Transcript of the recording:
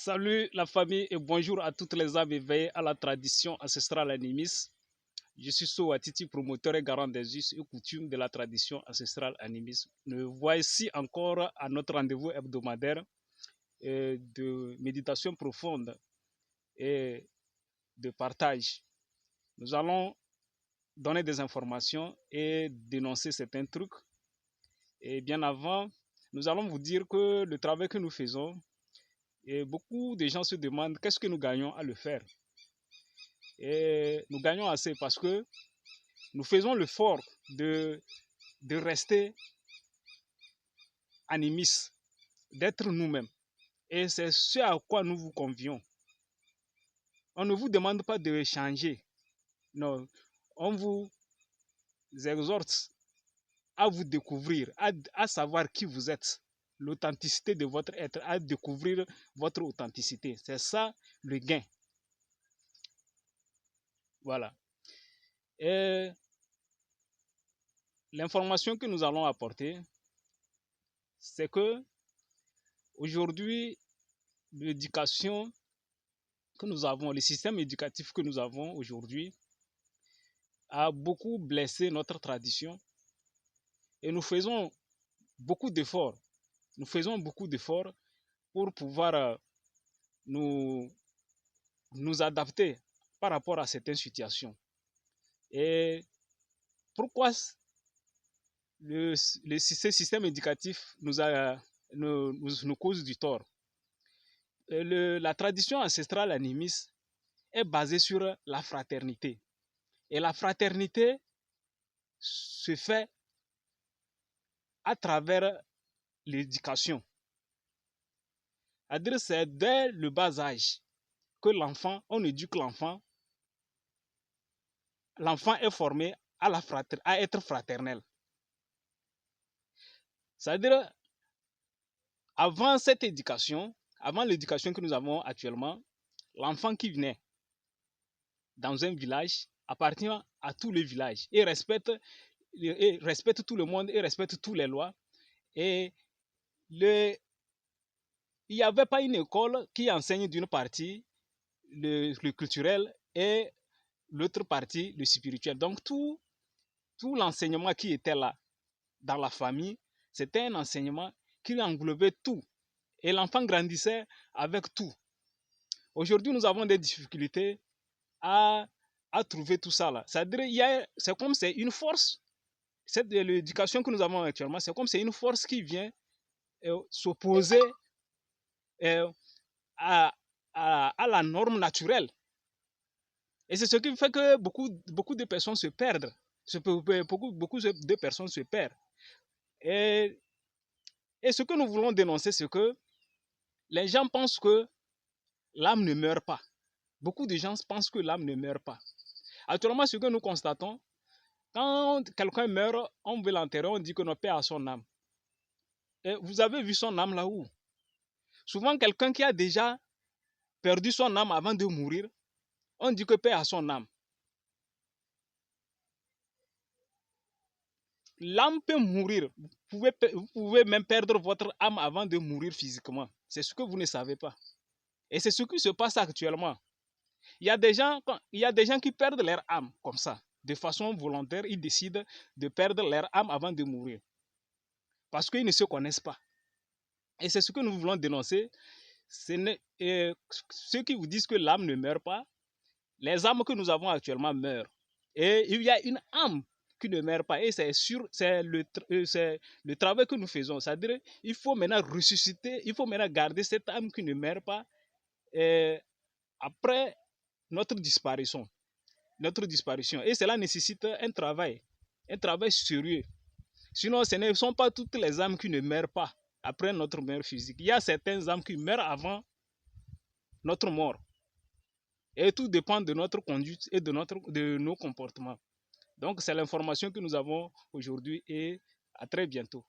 Salut la famille et bonjour à toutes les âmes éveillées à la tradition ancestrale animiste. Je suis Sowatiti, promoteur et garant des us et coutumes de la tradition ancestrale animiste. Nous voici encore à notre rendez-vous hebdomadaire de méditation profonde et de partage. Nous allons donner des informations et dénoncer certains trucs. Et bien avant, nous allons vous dire que le travail que nous faisons, et beaucoup de gens se demandent qu'est-ce que nous gagnons à le faire. Et nous gagnons assez parce que nous faisons l'effort de rester animistes, d'être nous-mêmes. Et c'est ce à quoi nous vous convions. On ne vous demande pas de changer. Non, on vous exhorte à vous découvrir, à savoir qui vous êtes, l'authenticité de votre être, à découvrir votre authenticité. C'est ça le gain. Voilà. Et l'information que nous allons apporter, c'est que aujourd'hui, l'éducation que nous avons, le système éducatif que nous avons aujourd'hui a beaucoup blessé notre tradition et nous faisons beaucoup d'efforts. Nous faisons beaucoup d'efforts pour pouvoir nous adapter par rapport à certaines situations. Et pourquoi ce système éducatif nous cause du tort? La tradition ancestrale animiste est basée sur la fraternité. Et la fraternité se fait à travers l'éducation. C'est-à-dire c'est dès le bas âge que on éduque l'enfant. L'enfant est formé à être fraternel. C'est-à-dire, avant cette éducation, avant l'éducation que nous avons actuellement, l'enfant qui venait dans un village appartient à tout le village et respecte tout le monde et respecte toutes les lois. Et il n'y avait pas une école qui enseigne d'une partie le culturel et l'autre partie le spirituel. Donc tout l'enseignement qui était là dans la famille, c'était un enseignement qui englobait tout. Et l'enfant grandissait avec tout. Aujourd'hui, nous avons des difficultés à trouver tout ça là. C'est-à-dire, c'est comme c'est une force. L'éducation que nous avons actuellement, c'est comme c'est une force qui vient s'opposer à la norme naturelle. Et c'est ce qui fait que beaucoup de personnes se perdent. Beaucoup de personnes se perdent. Et ce que nous voulons dénoncer, c'est que les gens pensent que l'âme ne meurt pas. Beaucoup de gens pensent que l'âme ne meurt pas. Actuellement, ce que nous constatons, quand quelqu'un meurt, on veut l'enterrer, on dit que notre paix à son âme. Et vous avez vu son âme là où? Souvent, quelqu'un qui a déjà perdu son âme avant de mourir, on dit que paix à son âme. L'âme peut mourir. Vous pouvez même perdre votre âme avant de mourir physiquement. C'est ce que vous ne savez pas. Et c'est ce qui se passe actuellement. Il y a des gens qui perdent leur âme comme ça. De façon volontaire, ils décident de perdre leur âme avant de mourir. Parce qu'ils ne se connaissent pas. Et c'est ce que nous voulons dénoncer. Ceux qui vous disent que l'âme ne meurt pas, les âmes que nous avons actuellement meurent. Et il y a une âme qui ne meurt pas. Et c'est le travail que nous faisons. C'est-à-dire il faut maintenant ressusciter, il faut maintenant garder cette âme qui ne meurt pas après notre disparition. Et cela nécessite un travail sérieux. Sinon, ce ne sont pas toutes les âmes qui ne meurent pas après notre mort physique. Il y a certaines âmes qui meurent avant notre mort. Et tout dépend de notre conduite et de nos comportements. Donc, c'est l'information que nous avons aujourd'hui et à très bientôt.